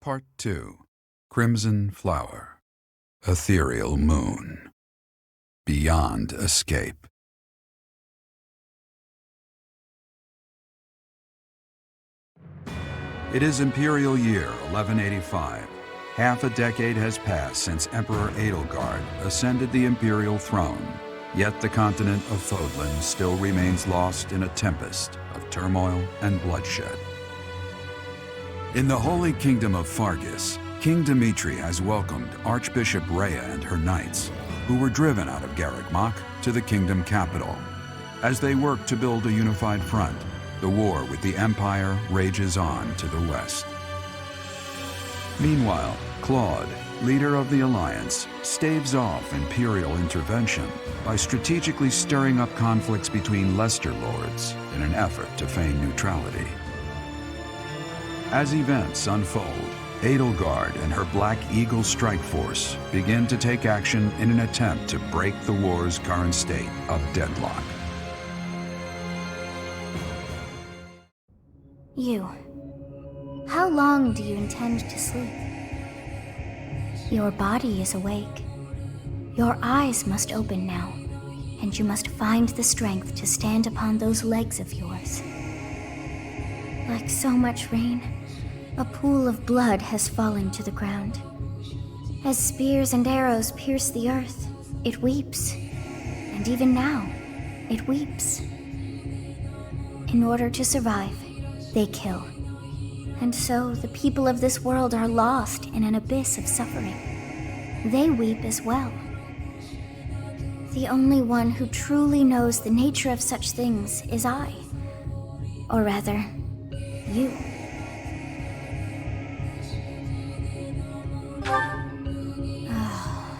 Part 2. Crimson Flower. Ethereal Moon. Beyond Escape. It is Imperial Year 1185. Half a decade has passed since Emperor Edelgard ascended the Imperial throne, yet the continent of Fodlan still remains lost in a tempest of turmoil and bloodshed. In the Holy Kingdom of Fargus, King Dimitri has welcomed Archbishop Rhea and her knights, who were driven out of Garreg-Mach to the kingdom capital. As they work to build a unified front, the war with the Empire rages on to the west. Meanwhile, Claude, leader of the Alliance, staves off Imperial intervention by strategically stirring up conflicts between Leicester lords in an effort to feign neutrality. As events unfold, Edelgard and her Black Eagle strike force begin to take action in an attempt to break the war's current state of deadlock. You. How long do you intend to sleep? Your body is awake. Your eyes must open now, and you must find the strength to stand upon those legs of yours. Like so much rain, a pool of blood has fallen to the ground. As spears and arrows pierce the earth, it weeps. And even now, it weeps. In order to survive, they kill. And so the people of this world are lost in an abyss of suffering. They weep as well. The only one who truly knows the nature of such things is I. Or rather, you.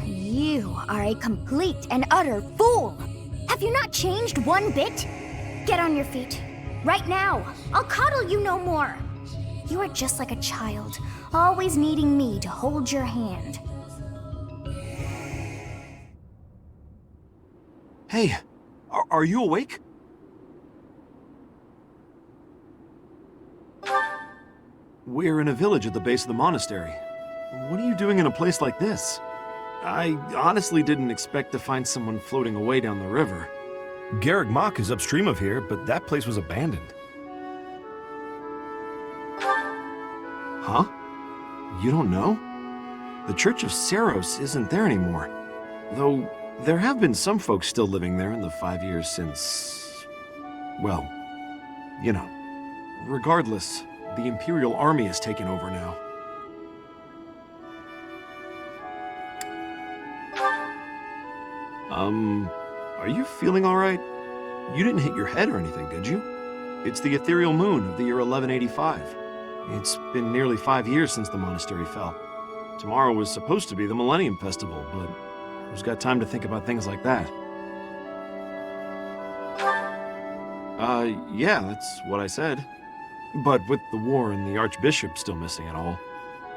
You are a complete and utter fool! Have you not changed one bit? Get on your feet. Right now! I'll coddle you no more! You are just like a child, always needing me to hold your hand. Hey, are you awake? We're in a village at the base of the monastery. What are you doing in a place like this? I honestly didn't expect to find someone floating away down the river. Garreg-Mach is upstream of here, but that place was abandoned. Huh? You don't know? The Church of Seros isn't there anymore. Though, there have been some folks still living there in the 5 years since... well, you know. Regardless, the Imperial Army has taken over now. Are you feeling alright? You didn't hit your head or anything, did you? It's the ethereal moon of the year 1185. It's been nearly 5 years since the monastery fell. Tomorrow was supposed to be the Millennium Festival, but who's got time to think about things like that? Yeah, that's what I said. But with the war and the Archbishop still missing it all,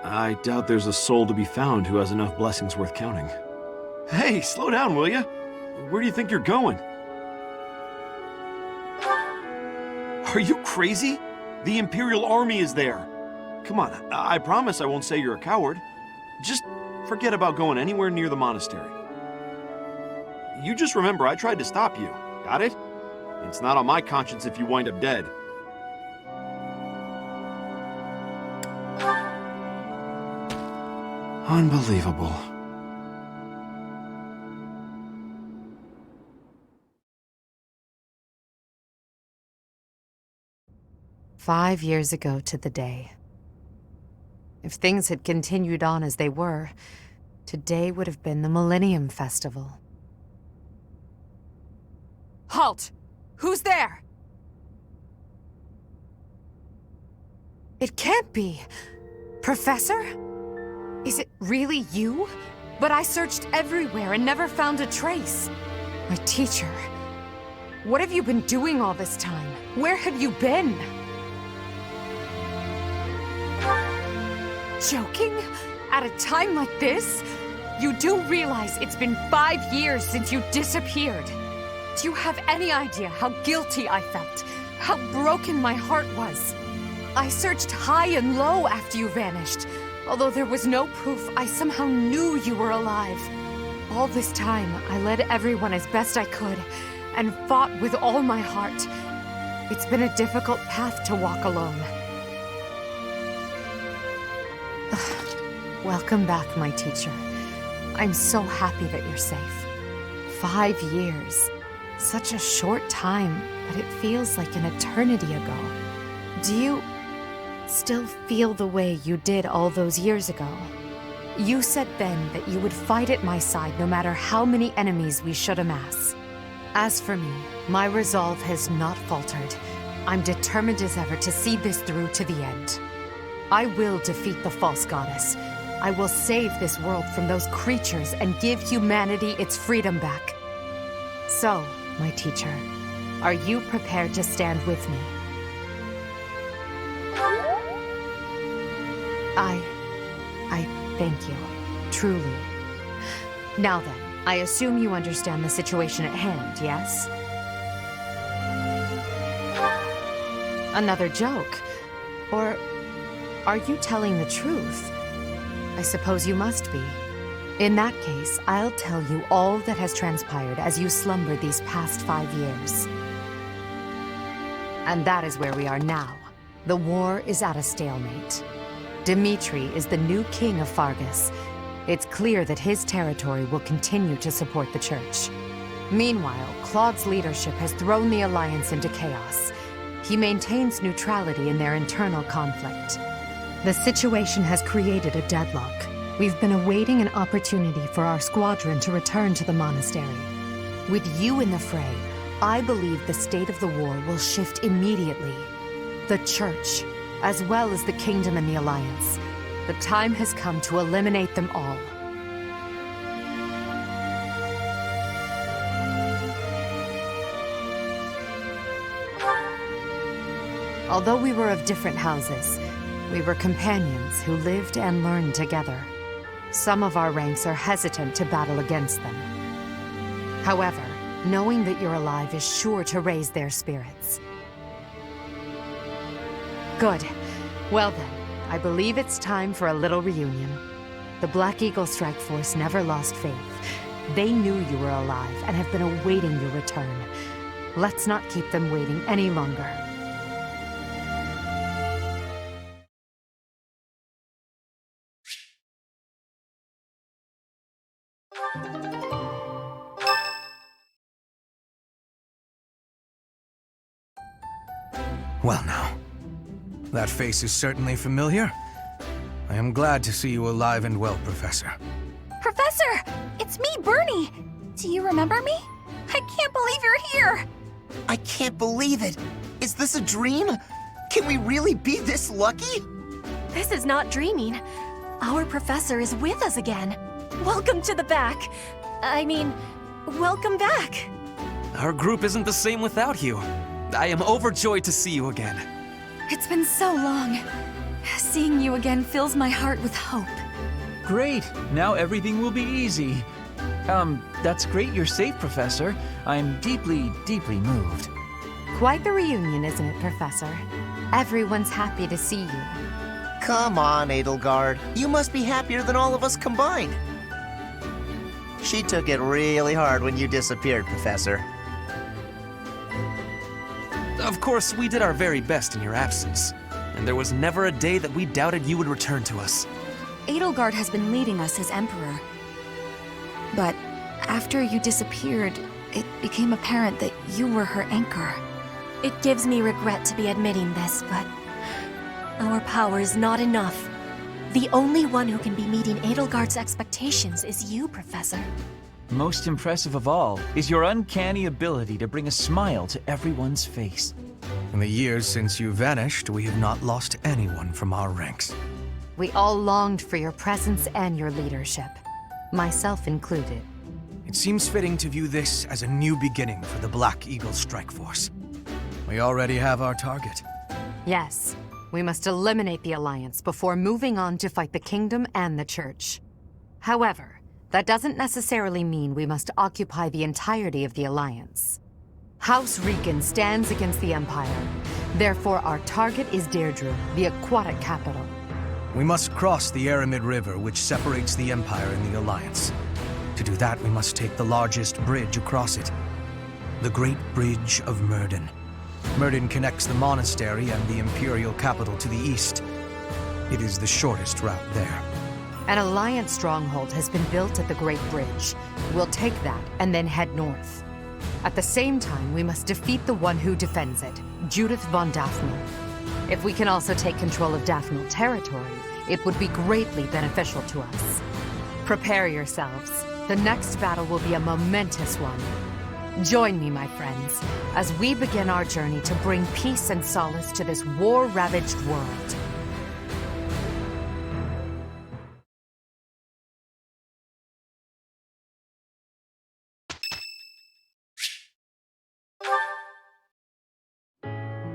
I doubt there's a soul to be found who has enough blessings worth counting. Hey, slow down, will ya? Where do you think you're going? Are you crazy? The Imperial Army is there. Come on, I promise I won't say you're a coward. Just forget about going anywhere near the monastery. You just remember I tried to stop you, got it? It's not on my conscience if you wind up dead. Unbelievable. "5 years ago to the day. If things had continued on as they were, today would have been the Millennium Festival." Halt! Who's there? It can't be. Professor? Is it really you? But I searched everywhere and never found a trace. My teacher. What have you been doing all this time? Where have you been? Joking? At a time like this? You do realize it's been 5 years since you disappeared. Do you have any idea how guilty I felt? How broken my heart was? I searched high and low after you vanished. Although there was no proof, I somehow knew you were alive. All this time, I led everyone as best I could, and fought with all my heart. It's been a difficult path to walk alone. Welcome back, my teacher. I'm so happy that you're safe. 5 years. Such a short time, but it feels like an eternity ago. Do you still feel the way you did all those years ago? You said then that you would fight at my side no matter how many enemies we should amass. As for me, my resolve has not faltered. I'm determined as ever to see this through to the end. I will defeat the false goddess. I will save this world from those creatures and give humanity its freedom back. So, my teacher, are you prepared to stand with me? I thank you, truly. Now then, I assume you understand the situation at hand, yes? Another joke? Or are you telling the truth? I suppose you must be. In that case, I'll tell you all that has transpired as you slumbered these past 5 years. And that is where we are now. The war is at a stalemate. Dimitri is the new king of Fargus. It's clear that his territory will continue to support the church. Meanwhile, Claude's leadership has thrown the Alliance into chaos. He maintains neutrality in their internal conflict. The situation has created a deadlock. We've been awaiting an opportunity for our squadron to return to the monastery. With you in the fray, I believe the state of the war will shift immediately. The church, as well as the kingdom and the Alliance. The time has come to eliminate them all. Although we were of different houses, we were companions who lived and learned together. Some of our ranks are hesitant to battle against them. However, knowing that you're alive is sure to raise their spirits. Good. Well then, I believe it's time for a little reunion. The Black Eagle Strike Force never lost faith. They knew you were alive and have been awaiting your return. Let's not keep them waiting any longer. Well now, that face is certainly familiar. I am glad to see you alive and well, Professor. Professor! It's me, Bernie! Do you remember me? I can't believe you're here! I can't believe it! Is this a dream? Can we really be this lucky? This is not dreaming. Our professor is with us again. Welcome to the back. I mean, welcome back. Our group isn't the same without you. I am overjoyed to see you again. It's been so long. Seeing you again fills my heart with hope. Great. Now everything will be easy. That's great you're safe, Professor. I'm deeply, deeply moved. Quite the reunion, isn't it, Professor? Everyone's happy to see you. Come on, Edelgard. You must be happier than all of us combined. She took it really hard when you disappeared, Professor. Of course, we did our very best in your absence. And there was never a day that we doubted you would return to us. Edelgard has been leading us as Emperor. But after you disappeared, it became apparent that you were her anchor. It gives me regret to be admitting this, but our power is not enough. The only one who can be meeting Edelgard's expectations is you, Professor. Most impressive of all is your uncanny ability to bring a smile to everyone's face. In the years since you vanished, we have not lost anyone from our ranks. We all longed for your presence and your leadership, myself included. It seems fitting to view this as a new beginning for the Black Eagle Strike Force. We already have our target. Yes, we must eliminate the Alliance before moving on to fight the Kingdom and the Church. However, that doesn't necessarily mean we must occupy the entirety of the Alliance. House Rican stands against the Empire. Therefore, our target is Deirdre, the aquatic capital. We must cross the Aramid River, which separates the Empire and the Alliance. To do that, we must take the largest bridge across it. The Great Bridge of Myrden. Myrden connects the monastery and the Imperial capital to the east. It is the shortest route there. An Alliance stronghold has been built at the Great Bridge. We'll take that and then head north. At the same time, we must defeat the one who defends it, Judith von Daphne. If we can also take control of Daphnel territory, it would be greatly beneficial to us. Prepare yourselves. The next battle will be a momentous one. Join me, my friends, as we begin our journey to bring peace and solace to this war-ravaged world.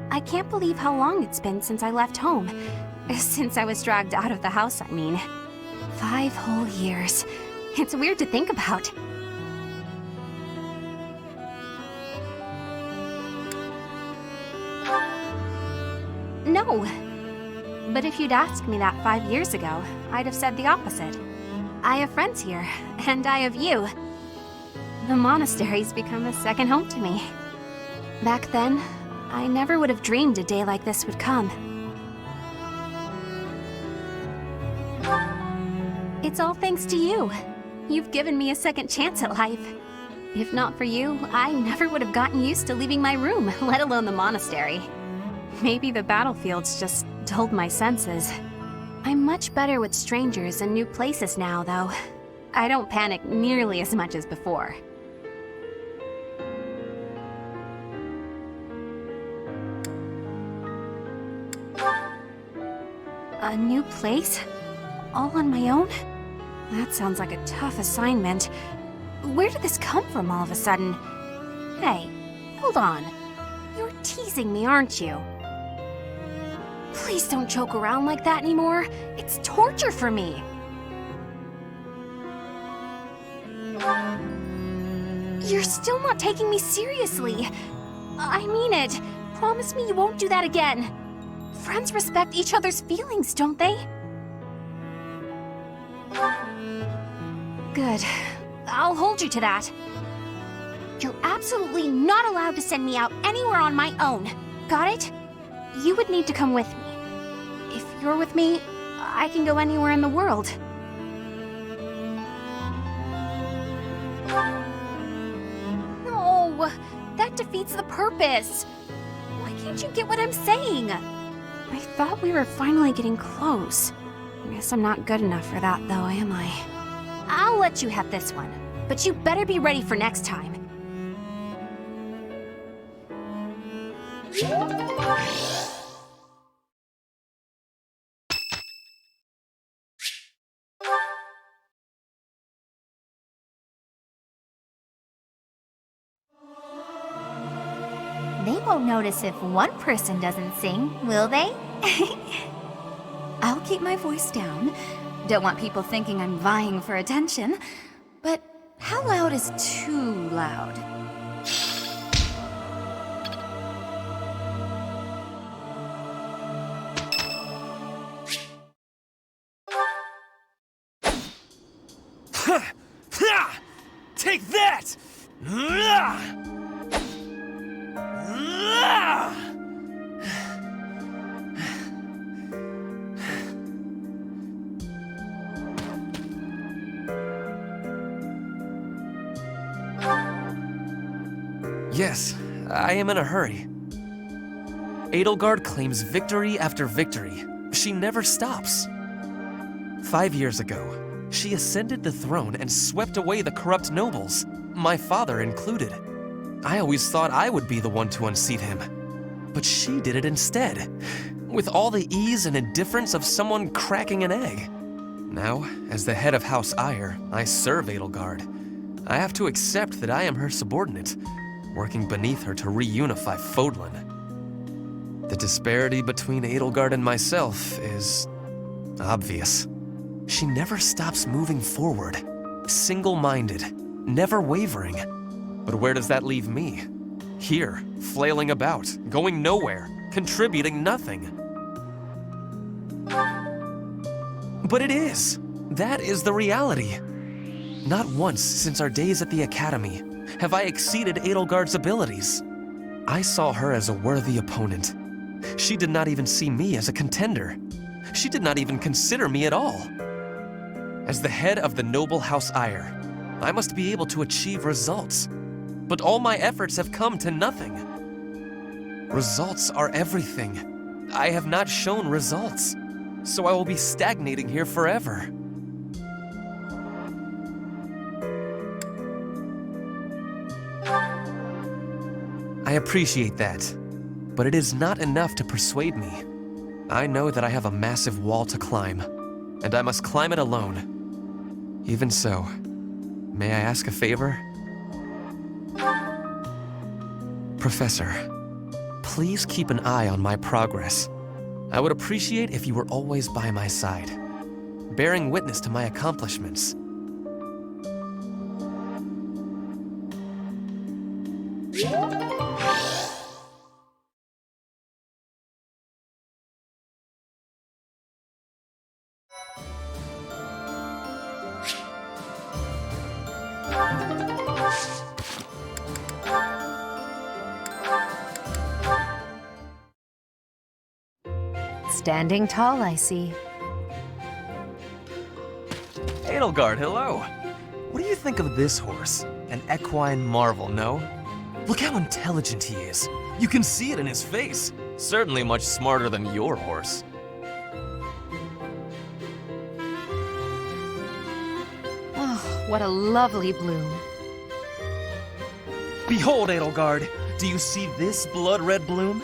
I can't believe how long it's been since I left home. Since I was dragged out of the house, I mean. 5 whole years. It's weird to think about. No. But if you'd asked me that 5 years ago, I'd have said the opposite. I have friends here, and I have you. The monastery's become a second home to me. Back then, I never would have dreamed a day like this would come. It's all thanks to you. You've given me a second chance at life. If not for you, I never would have gotten used to leaving my room, let alone the monastery. Maybe the battlefield's just dulled my senses. I'm much better with strangers and new places now, though. I don't panic nearly as much as before. A new place? All on my own? That sounds like a tough assignment. Where did this come from all of a sudden? Hey, hold on. You're teasing me, aren't you? Please don't joke around like that anymore. It's torture for me. You're still not taking me seriously. I mean it. Promise me you won't do that again. Friends respect each other's feelings, don't they? Good. I'll hold you to that. You're absolutely not allowed to send me out anywhere on my own. Got it? You would need to come with me. If you're with me, I can go anywhere in the world. No, that defeats the purpose. Why can't you get what I'm saying? I thought we were finally getting close. Guess I'm not good enough for that, though, am I? I'll let you have this one, but you better be ready for next time. They won't notice if one person doesn't sing, will they? I'll keep my voice down. Don't want people thinking I'm vying for attention. But how loud is too loud? Take that! Yes, I am in a hurry. Edelgard claims victory after victory. She never stops. 5 years ago, she ascended the throne and swept away the corrupt nobles, my father included. I always thought I would be the one to unseat him. But she did it instead, with all the ease and indifference of someone cracking an egg. Now, as the head of House Eyre, I serve Edelgard. I have to accept that I am her subordinate, working beneath her to reunify Fodlan. The disparity between Edelgard and myself is obvious. She never stops moving forward, single-minded, never wavering. But where does that leave me? Here, flailing about, going nowhere, contributing nothing. But it is. That is the reality. Not once since our days at the Academy have I exceeded Edelgard's abilities. I saw her as a worthy opponent. She did not even see me as a contender. She did not even consider me at all. As the head of the noble House Eyre, I must be able to achieve results. But all my efforts have come to nothing. Results are everything. I have not shown results, so I will be stagnating here forever. I appreciate that, but it is not enough to persuade me. I know that I have a massive wall to climb, and I must climb it alone. Even so, may I ask a favor? Professor, please keep an eye on my progress. I would appreciate if you were always by my side, bearing witness to my accomplishments. Standing tall, I see. Edelgard, hello. What do you think of this horse? An equine marvel, no? Look how intelligent he is. You can see it in his face. Certainly much smarter than your horse. Oh, what a lovely bloom. Behold, Edelgard. Do you see this blood-red bloom?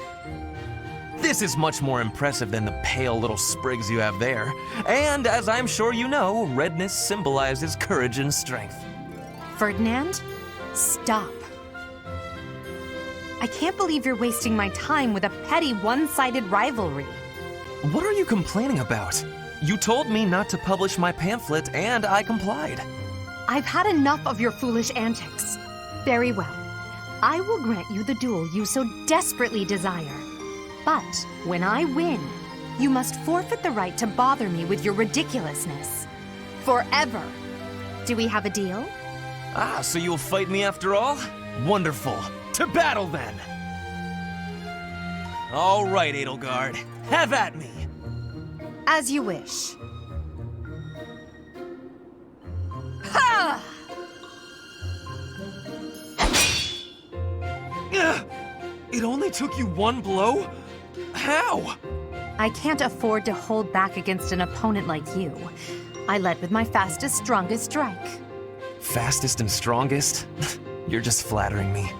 This is much more impressive than the pale little sprigs you have there. And as I'm sure you know, redness symbolizes courage and strength. Ferdinand, stop. I can't believe you're wasting my time with a petty one-sided rivalry. What are you complaining about? You told me not to publish my pamphlet, and I complied. I've had enough of your foolish antics. Very well. I will grant you the duel you so desperately desire. But when I win, you must forfeit the right to bother me with your ridiculousness. Forever. Do we have a deal? Ah, so you'll fight me after all? Wonderful. To battle, then! All right, Edelgard. Have at me! As you wish. Ha! It only took you one blow? How? I can't afford to hold back against an opponent like you. I led with my fastest, strongest strike. Fastest and strongest? You're just flattering me.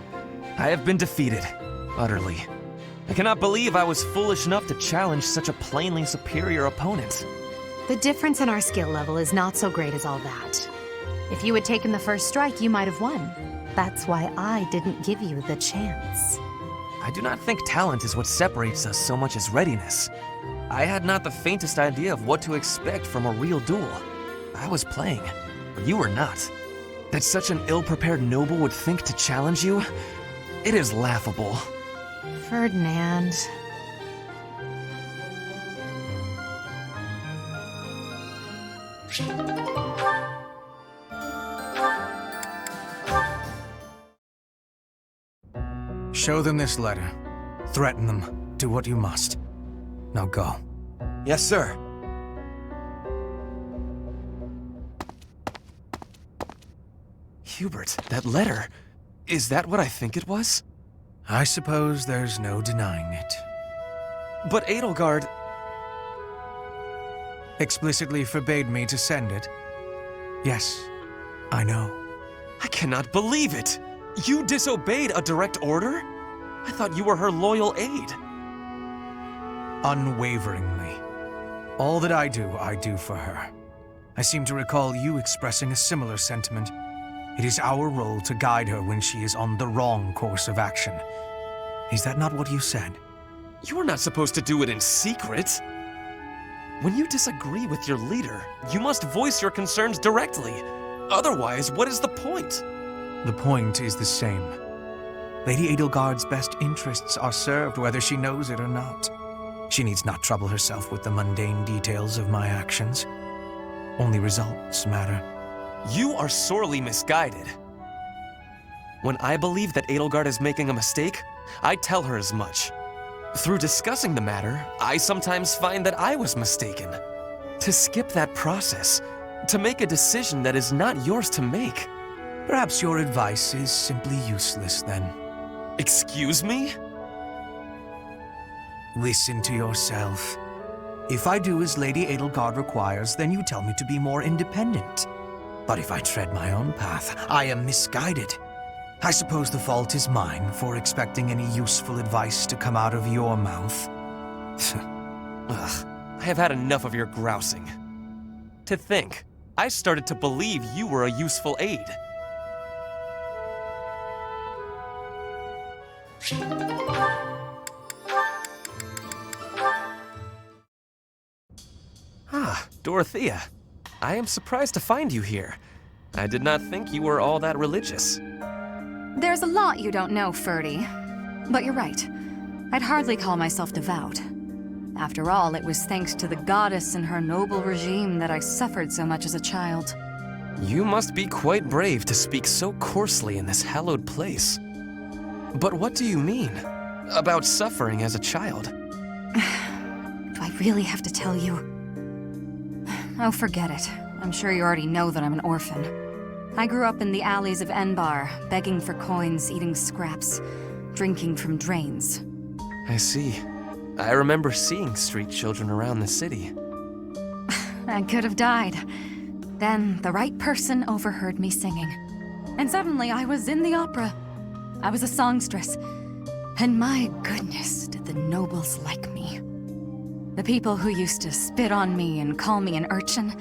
I have been defeated. Utterly. I cannot believe I was foolish enough to challenge such a plainly superior opponent. The difference in our skill level is not so great as all that. If you had taken the first strike, you might have won. That's why I didn't give you the chance. I do not think talent is what separates us so much as readiness. I had not the faintest idea of what to expect from a real duel. I was playing, but you were not. That such an ill-prepared noble would think to challenge you? It is laughable. Ferdinand. Show them this letter. Threaten them. Do what you must. Now go. Yes, sir. Hubert, that letter. Is that what I think it was? I suppose there's no denying it. But Edelgard... explicitly forbade me to send it. Yes, I know. I cannot believe it! You disobeyed a direct order? I thought you were her loyal aide. Unwaveringly. All that I do for her. I seem to recall you expressing a similar sentiment. It is our role to guide her when she is on the wrong course of action. Is that not what you said? You are not supposed to do it in secret. When you disagree with your leader, you must voice your concerns directly. Otherwise, what is the point? The point is the same. Lady Edelgard's best interests are served whether she knows it or not. She needs not trouble herself with the mundane details of my actions. Only results matter. You are sorely misguided. When I believe that Edelgard is making a mistake, I tell her as much. Through discussing the matter, I sometimes find that I was mistaken. To skip that process, to make a decision that is not yours to make. Perhaps your advice is simply useless then. Excuse me? Listen to yourself. If I do as Lady Edelgard requires, then you tell me to be more independent. But if I tread my own path, I am misguided. I suppose the fault is mine for expecting any useful advice to come out of your mouth. Ugh, I have had enough of your grousing. To think, I started to believe you were a useful aid. Ah, Dorothea. I am surprised to find you here. I did not think you were all that religious. There's a lot you don't know, Ferdy. But you're right. I'd hardly call myself devout. After all, it was thanks to the goddess and her noble regime that I suffered so much as a child. You must be quite brave to speak so coarsely in this hallowed place. But what do you mean? About suffering as a child? Do I really have to tell you? Oh, forget it. I'm sure you already know that I'm an orphan. I grew up in the alleys of Enbar, begging for coins, eating scraps, drinking from drains. I see. I remember seeing street children around the city. I could have died. Then the right person overheard me singing. And suddenly I was in the opera. I was a songstress. And my goodness, did the nobles like me. The people who used to spit on me and call me an urchin,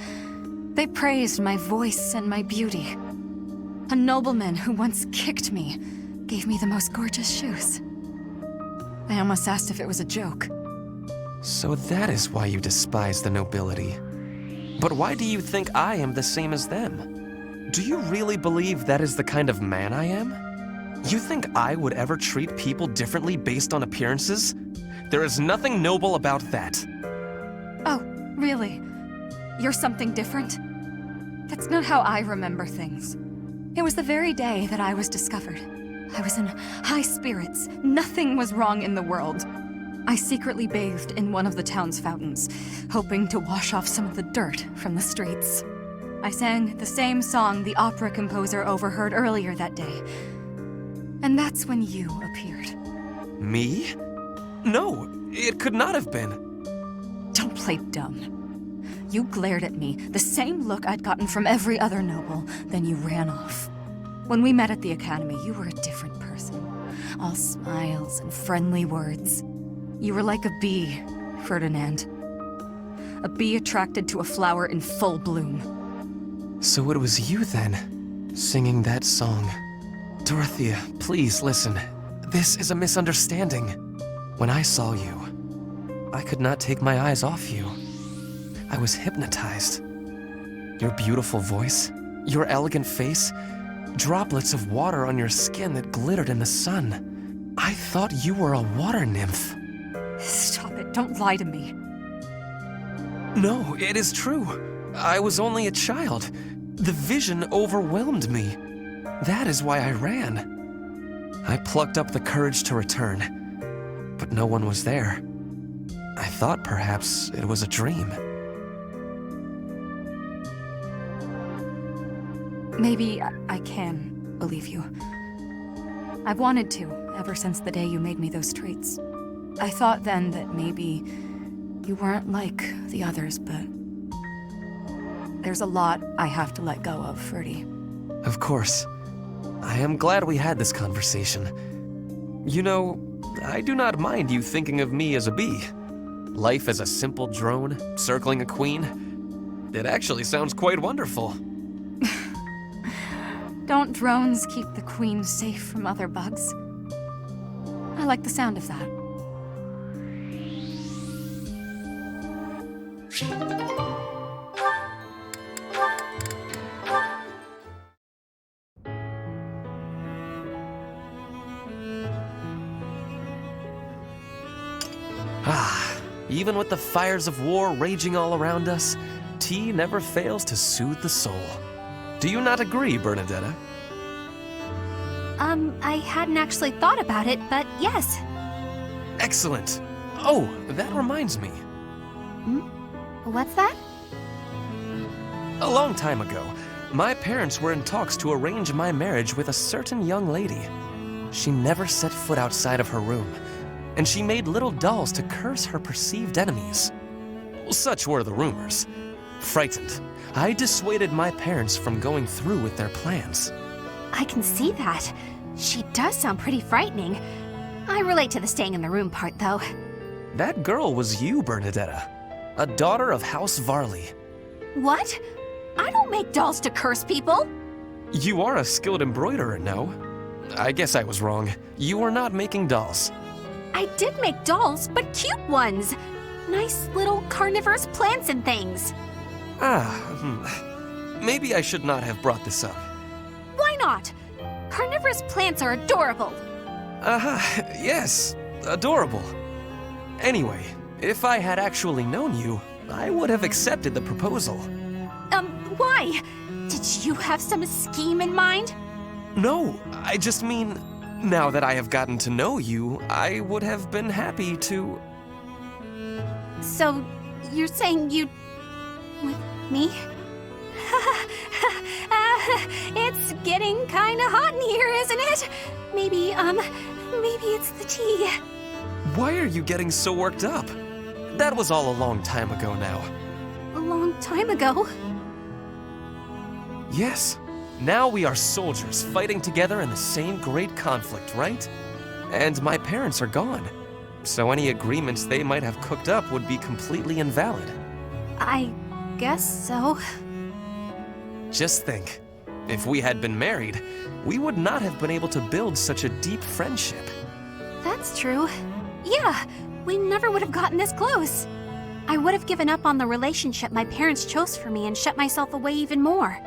they praised my voice and my beauty. A nobleman who once kicked me gave me the most gorgeous shoes. I almost asked if it was a joke. So that is why you despise the nobility. But why do you think I am the same as them? Do you really believe that is the kind of man I am? You think I would ever treat people differently based on appearances? There is nothing noble about that. Oh, really? You're something different? That's not how I remember things. It was the very day that I was discovered. I was in high spirits. Nothing was wrong in the world. I secretly bathed in one of the town's fountains, hoping to wash off some of the dirt from the streets. I sang the same song the opera composer overheard earlier that day. And that's when you appeared. Me? No, it could not have been. Don't play dumb. You glared at me, the same look I'd gotten from every other noble, then you ran off. When we met at the academy, you were a different person. All smiles and friendly words. You were like a bee, Ferdinand. A bee attracted to a flower in full bloom. So it was you then, singing that song. Dorothea, please listen. This is a misunderstanding. When I saw you, I could not take my eyes off you. I was hypnotized. Your beautiful voice, your elegant face, droplets of water on your skin that glittered in the sun. I thought you were a water nymph. Stop it, don't lie to me. No, it is true. I was only a child. The vision overwhelmed me. That is why I ran. I plucked up the courage to return, but no one was there. I thought perhaps it was a dream. Maybe I can believe you. I've wanted to, ever since the day you made me those treats. I thought then that maybe you weren't like the others, but there's a lot I have to let go of, Ferdy. Of course. I am glad we had this conversation. You know, I do not mind you thinking of me as a bee. Life as a simple drone, circling a queen. It actually sounds quite wonderful. Don't drones keep the queen safe from other bugs? I like the sound of that. Ah, even with the fires of war raging all around us, tea never fails to soothe the soul. Do you not agree, Bernadetta? I hadn't actually thought about it, but yes. Excellent. Oh, that reminds me. What's that? A long time ago, my parents were in talks to arrange my marriage with a certain young lady. She never set foot outside of her room, and she made little dolls to curse her perceived enemies. Such were the rumors. Frightened, I dissuaded my parents from going through with their plans. I can see that. She does sound pretty frightening. I relate to the staying in the room part, though. That girl was you, Bernadetta, a daughter of House Varley. What? I don't make dolls to curse people. You are a skilled embroiderer, no? I guess I was wrong. You were not making dolls. I did make dolls, but cute ones. Nice little carnivorous plants and things. Maybe I should not have brought this up. Why not? Carnivorous plants are adorable. Yes, adorable. Anyway, if I had actually known you, I would have accepted the proposal. Why? Did you have some scheme in mind? No, I just mean, now that I have gotten to know you, I would have been happy to... So, you're saying you'd... with me? It's getting kinda hot in here, isn't it? Maybe it's the tea. Why are you getting so worked up? That was all a long time ago now. A long time ago? Yes. Now we are soldiers fighting together in the same great conflict, right? And my parents are gone. So any agreements they might have cooked up would be completely invalid. I guess so. Just think, if we had been married, we would not have been able to build such a deep friendship. That's true. Yeah, we never would have gotten this close. I would have given up on the relationship my parents chose for me and shut myself away even more.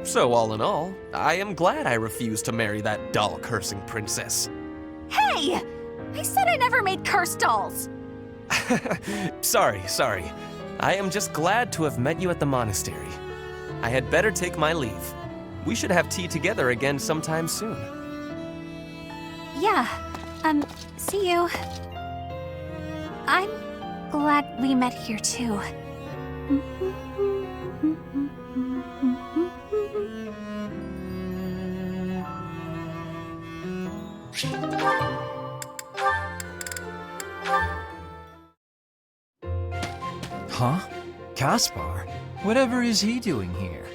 So all in all, I am glad I refused to marry that doll-cursing princess. Hey! I said I never made cursed dolls! Sorry. I am just glad to have met you at the monastery. I had better take my leave. We should have tea together again sometime soon. Yeah, see you. I'm glad we met here too. Huh? Caspar? Whatever is he doing here?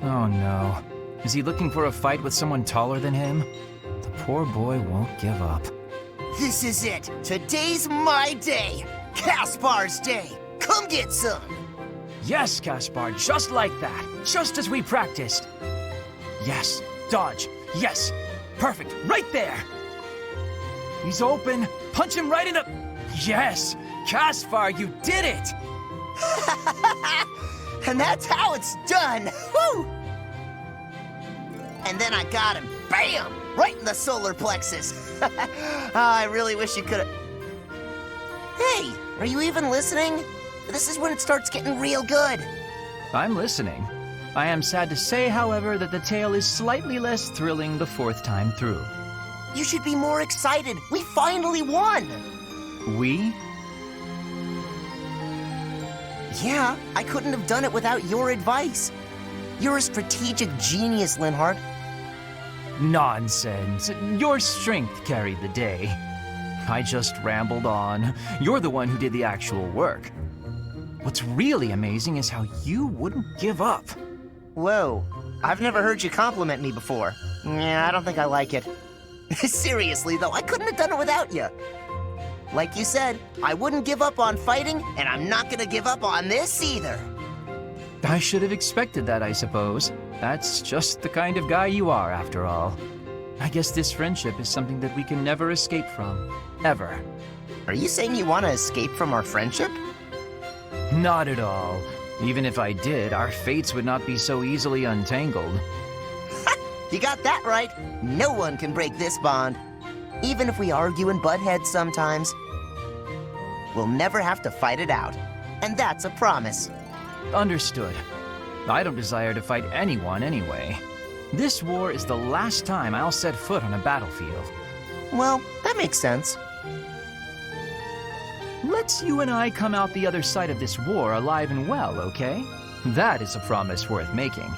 Oh no. Is he looking for a fight with someone taller than him? The poor boy won't give up. This is it. Today's my day. Caspar's day. Come get some. Yes, Caspar, just like that. Just as we practiced. Yes, dodge. Yes, perfect. Right there. He's open. Punch him right in the... Yes, Caspar, you did it. And that's how it's done. Woo! And then I got him. Bam! Right in the solar plexus. Oh, I really wish you could have... Hey, are you even listening? This is when it starts getting real good. I'm listening. I am sad to say, however, that the tale is slightly less thrilling the fourth time through. You should be more excited. We finally won. We? Yeah, I couldn't have done it without your advice. You're a strategic genius, Linhardt. Nonsense. Your strength carried the day. I just rambled on. You're the one who did the actual work. What's really amazing is how you wouldn't give up. Whoa, I've never heard you compliment me before. Yeah, I don't think I like it. Seriously, though, I couldn't have done it without you. Like you said, I wouldn't give up on fighting, and I'm not gonna give up on this either. I should have expected that, I suppose. That's just the kind of guy you are, after all. I guess this friendship is something that we can never escape from. Ever. Are you saying you want to escape from our friendship? Not at all. Even if I did, our fates would not be so easily untangled. You got that right. No one can break this bond. Even if we argue and butt heads sometimes, we'll never have to fight it out. And that's a promise. understood. I don't desire to fight anyone anyway. This war is the last time I'll set foot on a battlefield. Well, that makes sense. Let's you and I come out the other side of this war alive and well, okay? That is a promise worth making.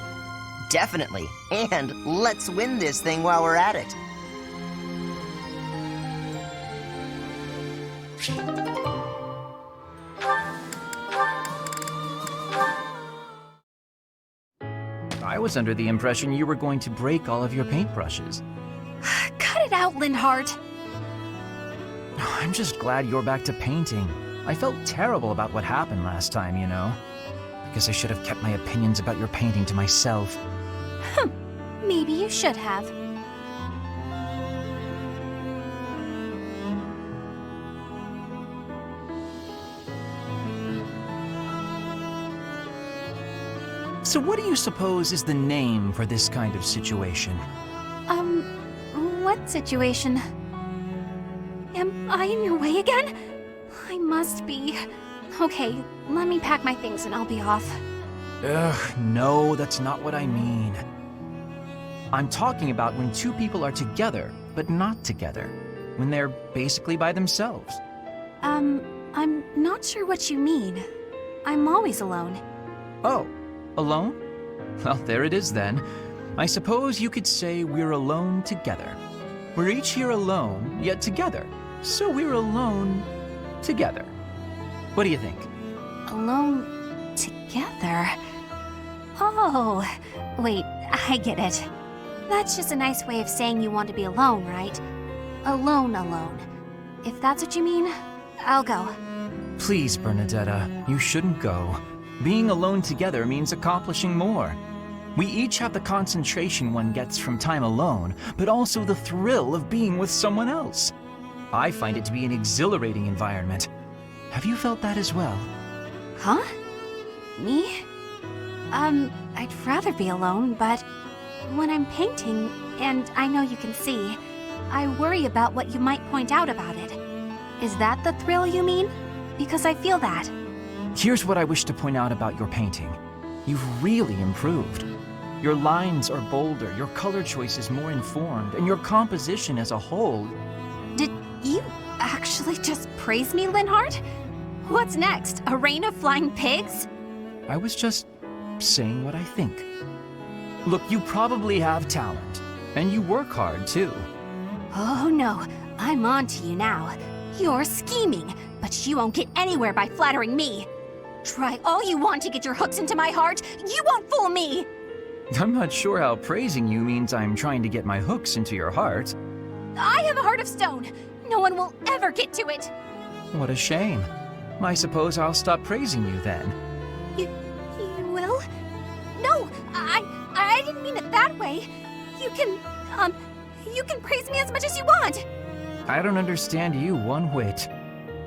Definitely. And let's win this thing while we're at it. I was under the impression you were going to break all of your paintbrushes. Cut it out, Linhardt. I'm just glad you're back to painting. I felt terrible about what happened last time, you know. I guess I should have kept my opinions about your painting to myself. Maybe you should have. So what do you suppose is the name for this kind of situation? What situation? Am I in your way again? I must be. Okay, let me pack my things and I'll be off. Ugh, no, that's not what I mean. I'm talking about when two people are together, but not together. When they're basically by themselves. I'm not sure what you mean. I'm always alone. Oh, alone? Well, there it is then. I suppose you could say we're alone together. We're each here alone, yet together. So we're alone together. What do you think? Alone together? Oh, wait, I get it. That's just a nice way of saying you want to be alone, right? Alone. If that's what you mean, I'll go. Please, Bernadetta, you shouldn't go. Being alone together means accomplishing more. We each have the concentration one gets from time alone, but also the thrill of being with someone else. I find it to be an exhilarating environment. Have you felt that as well? Huh? Me? I'd rather be alone, but when I'm painting, and I know you can see, I worry about what you might point out about it. Is that the thrill you mean? Because I feel that. Here's what I wish to point out about your painting. You've really improved. Your lines are bolder, your color choice is more informed, and your composition as a whole... Did you actually just praise me, Linhardt? What's next? A rain of flying pigs? I was just saying what I think. Look, you probably have talent, and you work hard too. Oh no, I'm on to you now. You're scheming, but you won't get anywhere by flattering me. Try all you want to get your hooks into my heart, you won't fool me! I'm not sure how praising you means I'm trying to get my hooks into your heart. I have a heart of stone. No one will ever get to it. What a shame. I suppose I'll stop praising you then. You will? No, I didn't mean it that way. You can praise me as much as you want. I don't understand you one whit.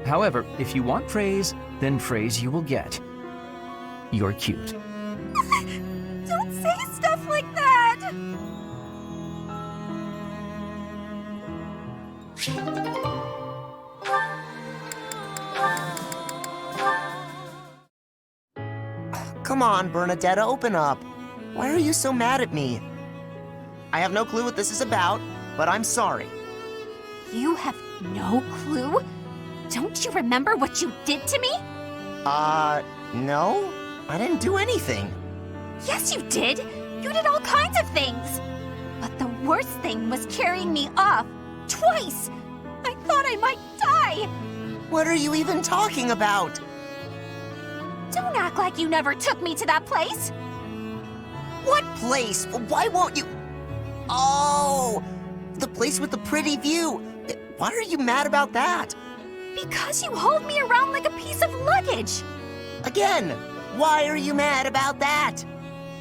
However, if you want praise, then praise you will get. You're cute. Don't say stuff like that! Come on, Bernadetta, open up. Why are you so mad at me? I have no clue what this is about, but I'm sorry. You have no clue? Don't you remember what you did to me? No. I didn't do anything. Yes, you did. You did all kinds of things. But the worst thing was carrying me off twice. I thought I might die. What are you even talking about? Don't act like you never took me to that place. What place? Why won't you? Oh, the place with the pretty view. Why are you mad about that? Because you hauled me around like a piece of luggage. Again, why are you mad about that?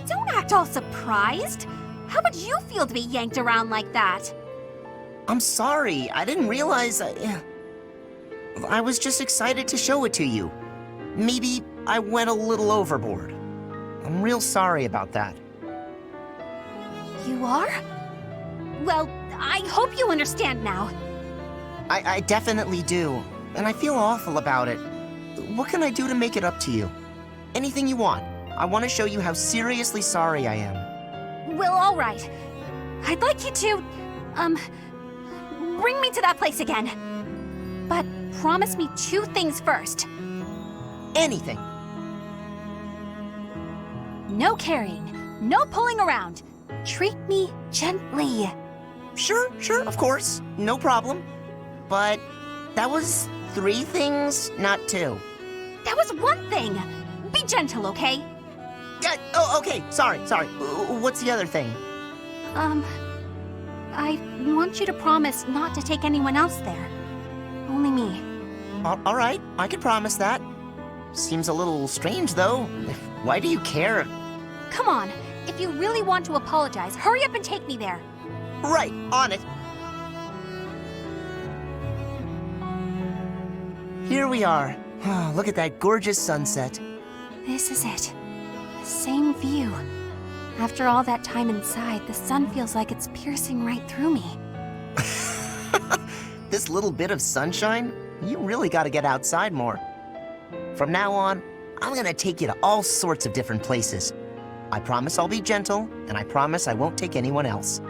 Don't act all surprised. How would you feel to be yanked around like that? I'm sorry. I didn't realize I was just excited to show it to you. Maybe I went a little overboard. I'm real sorry about that. You are? Well, I hope you understand now. I definitely do. And I feel awful about it. What can I do to make it up to you? Anything you want. I want to show you how seriously sorry I am. Well, all right. I'd like you to, bring me to that place again. But promise me 2 things first. Anything. No carrying, no pulling around. Treat me gently. Sure, of course. No problem. But that was 3 things, not 2. That was 1 thing. Be gentle, okay? Oh, okay. Sorry. What's the other thing? I want you to promise not to take anyone else there. Only me. All right, I can promise that. Seems a little strange, though. Why do you care? Come on. If you really want to apologize, hurry up and take me there. Right, on it. Here we are. Look at that gorgeous sunset. This is it. The same view. After all that time inside, the sun feels like it's piercing right through me. This little bit of sunshine? You really gotta get outside more. From now on, I'm gonna take you to all sorts of different places. I promise I'll be gentle, and I promise I won't take anyone else.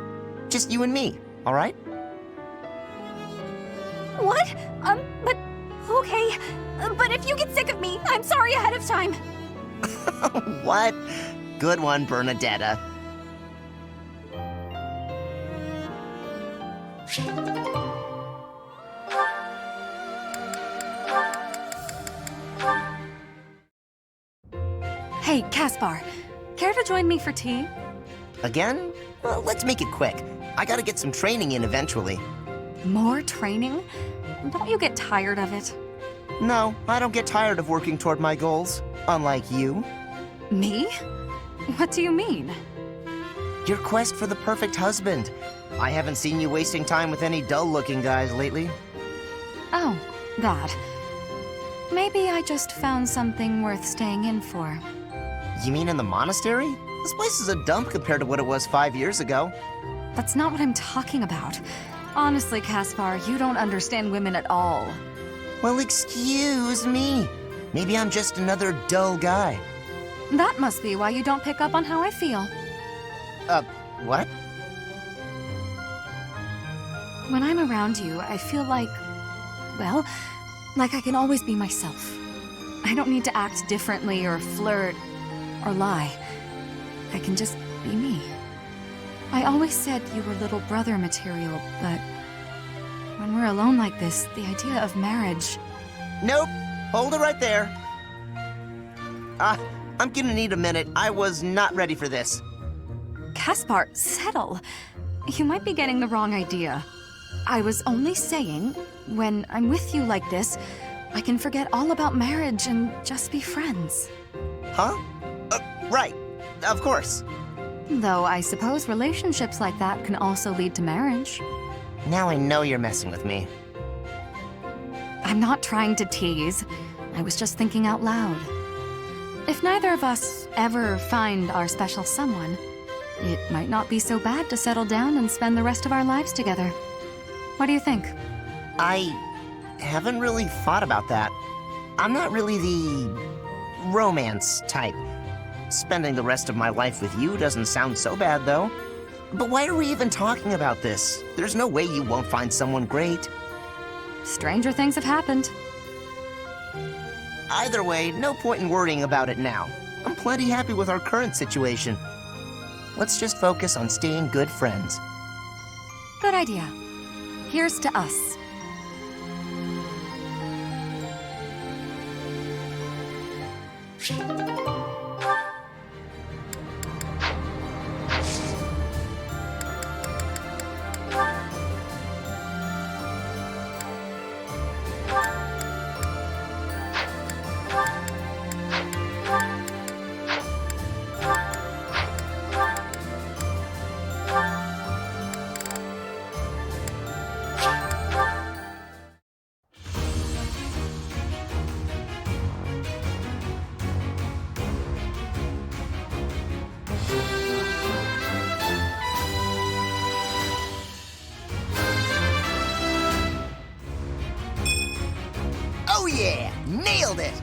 Just you and me, all right? What? But... okay. But if you get sick of me, I'm sorry ahead of time. What? Good one, Bernadetta. Hey, Caspar, care to join me for tea? Again? Well, let's make it quick. I gotta get some training in eventually. More training? Don't you get tired of it? No, I don't get tired of working toward my goals, unlike you. Me? What do you mean? Your quest for the perfect husband. I haven't seen you wasting time with any dull-looking guys lately. Oh, that. Maybe I just found something worth staying in for. You mean in the monastery? This place is a dump compared to what it was 5 years ago. That's not what I'm talking about. Honestly, Caspar, you don't understand women at all. Well, excuse me. Maybe I'm just another dull guy. That must be why you don't pick up on how I feel. What? When I'm around you, I feel like, well, like I can always be myself. I don't need to act differently or flirt or lie. I can just be me. I always said you were little brother material, but when we're alone like this, the idea of marriage... Nope. Hold it right there. I'm gonna need a minute. I was not ready for this. Caspar, settle. You might be getting the wrong idea. I was only saying, when I'm with you like this, I can forget all about marriage and just be friends. Huh? Right. Of course. Though I suppose relationships like that can also lead to marriage. Now I know you're messing with me. I'm not trying to tease. I was just thinking out loud. If neither of us ever find our special someone, it might not be so bad to settle down and spend the rest of our lives together. What do you think? I haven't really thought about that. I'm not really the romance type. Spending the rest of my life with you doesn't sound so bad, though. But why are we even talking about this? There's no way you won't find someone great. Stranger things have happened. Either way, no point in worrying about it now. I'm plenty happy with our current situation. Let's just focus on staying good friends. Good idea. Here's to us. Oh yeah! Nailed it!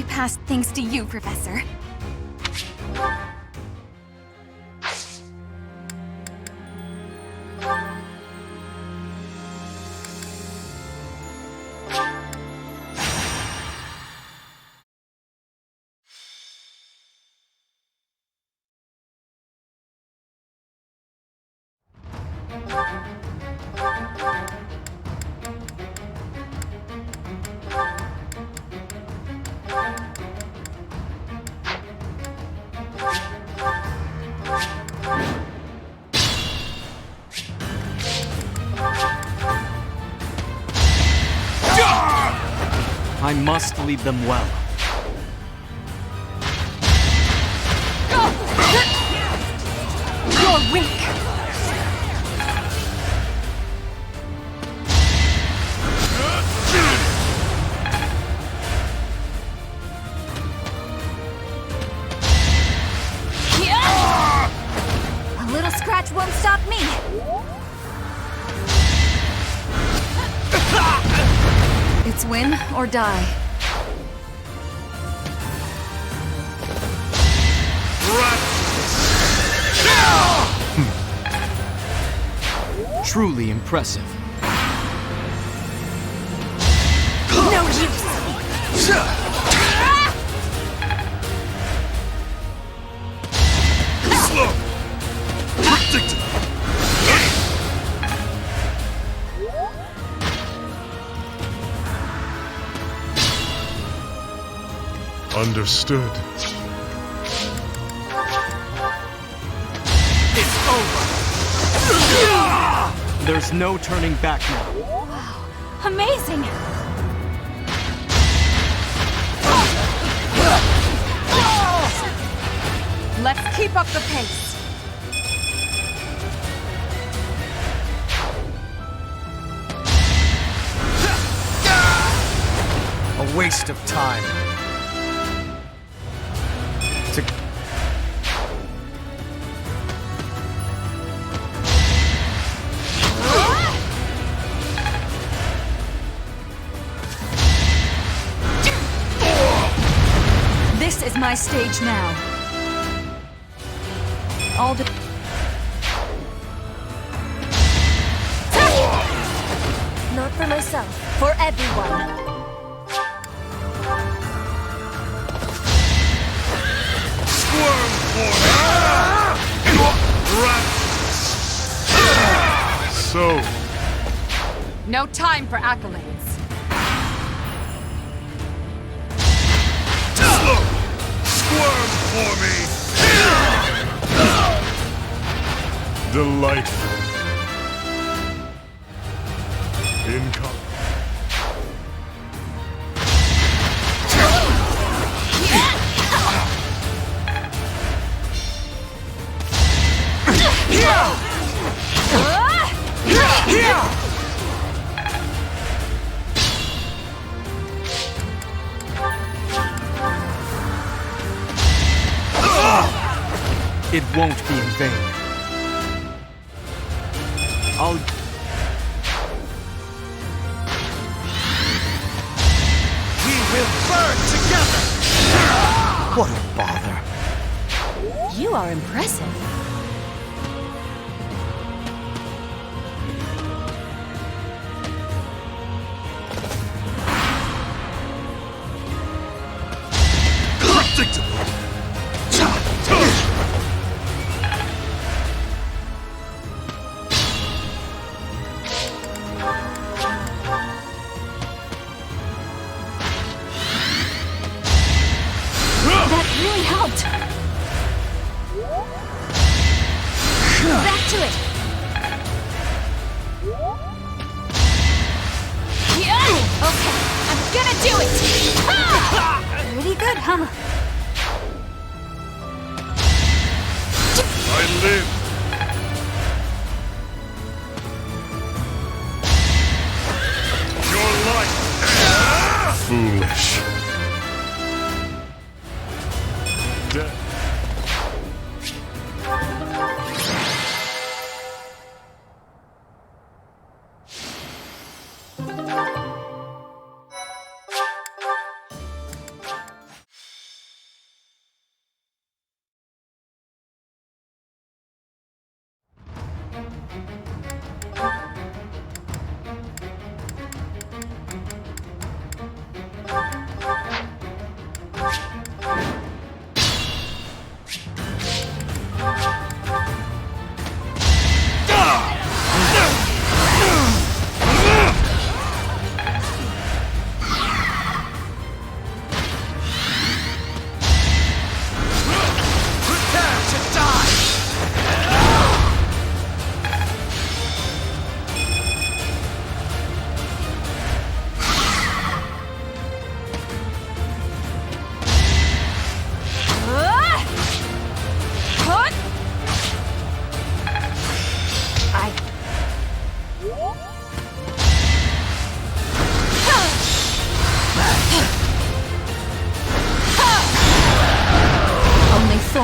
I passed thanks to you, Professor. I must lead them well. You're weak! A little scratch won't stop me! It's win or die. Truly impressive. No use! Understood. It's over. There's no turning back now. Amazing! Let's keep up the pace. A waste of time. This is my stage now. All the... Not for myself, for everyone. Squirm for me! So, No time for accolades. squirm for me! Delightful. Income. It won't be in vain. We will burn together! What a bother. You are impressive. That really helped. Back to it. Okay, I'm gonna do it. Pretty good, huh? I live. Your life. Foolish. Death.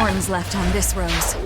thorns left on this rose.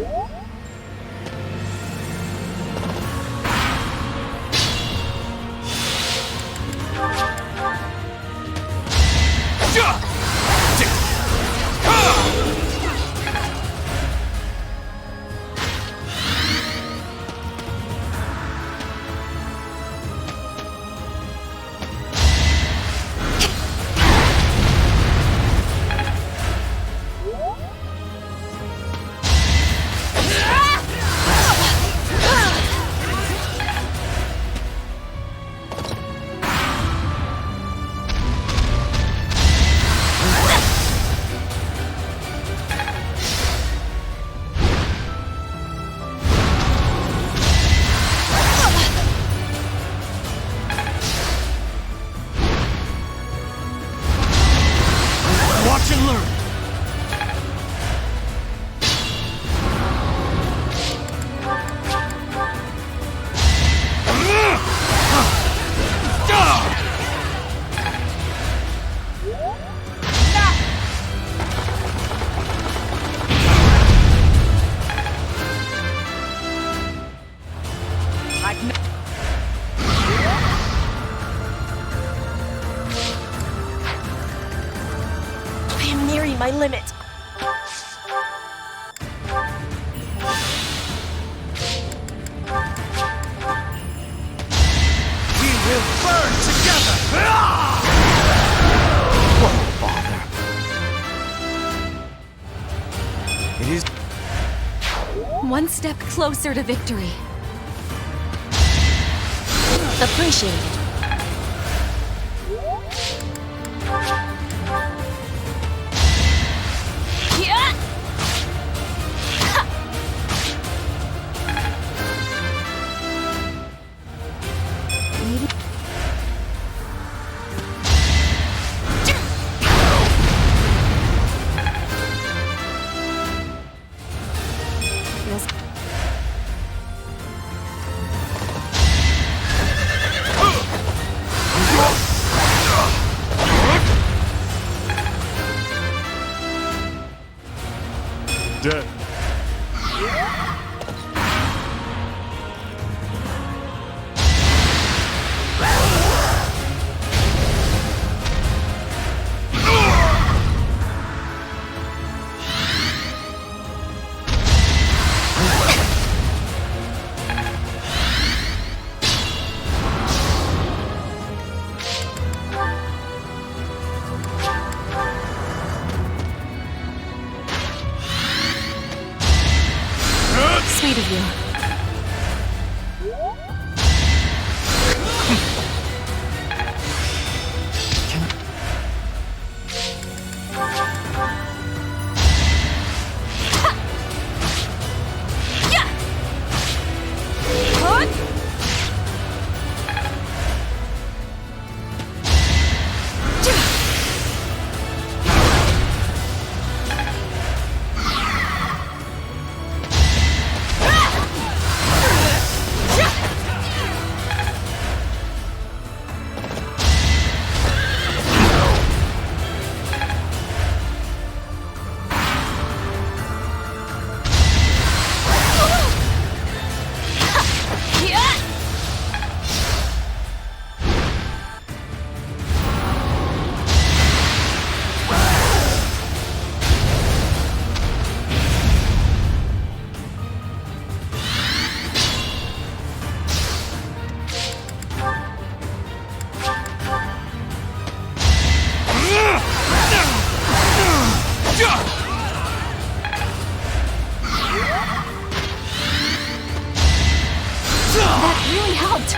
Watch and learn. I am nearing my limit. We will burn together! What a bother. It is... One step closer to victory. Appreciate it. Dead. Sweet of you. That really helped.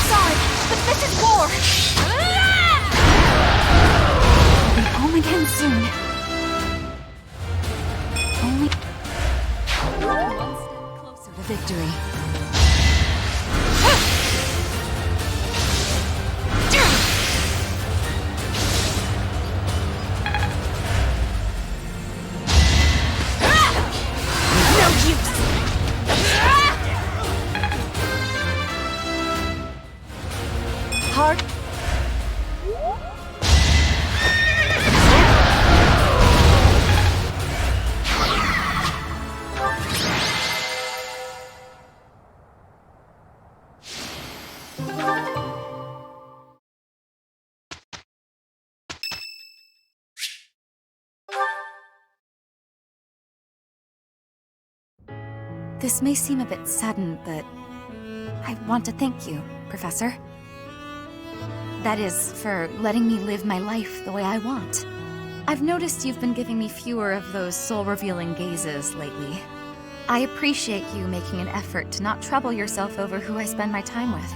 Sorry, but this is war. We'll be home again soon. Only one step closer to victory. Hard. This may seem a bit sudden, but I want to thank you, Professor. That is, for letting me live my life the way I want. I've noticed you've been giving me fewer of those soul-revealing gazes lately. I appreciate you making an effort to not trouble yourself over who I spend my time with.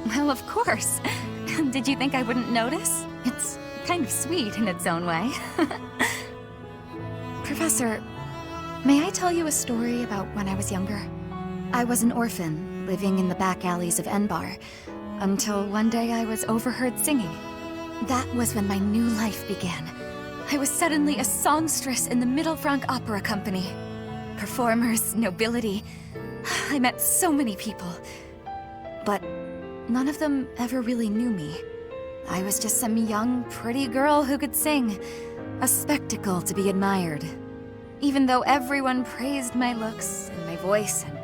Well, of course. Did you think I wouldn't notice? It's kind of sweet in its own way. Professor, may I tell you a story about when I was younger? I was an orphan, living in the back alleys of Enbar, until one day I was overheard singing. That was when my new life began. I was suddenly a songstress in the Middle Franc Opera Company. Performers, nobility. I met so many people. But none of them ever really knew me. I was just some young, pretty girl who could sing. A spectacle to be admired. Even though everyone praised my looks and my voice, and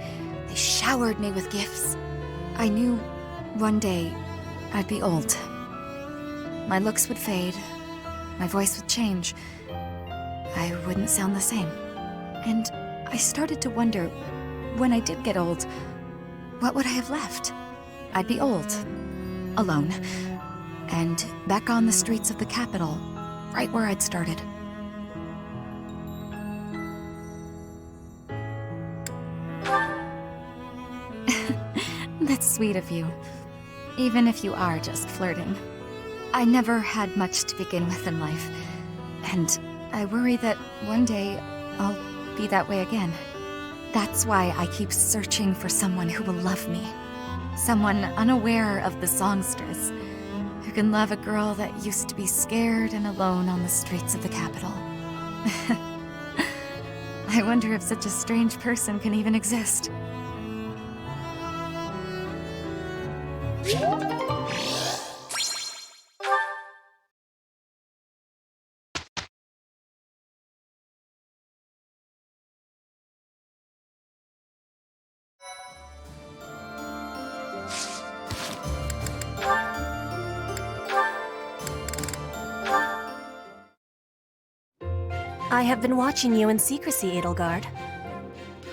they showered me with gifts, I knew one day I'd be old. My looks would fade, my voice would change. I wouldn't sound the same. And I started to wonder, when I did get old, what would I have left? I'd be old, alone, and back on the streets of the capital, right where I'd started. That's sweet of you, even if you are just flirting. I never had much to begin with in life, and I worry that one day I'll be that way again. That's why I keep searching for someone who will love me. Someone unaware of the songstress, who can love a girl that used to be scared and alone on the streets of the capital. I wonder if such a strange person can even exist. I have been watching you in secrecy, Edelgard.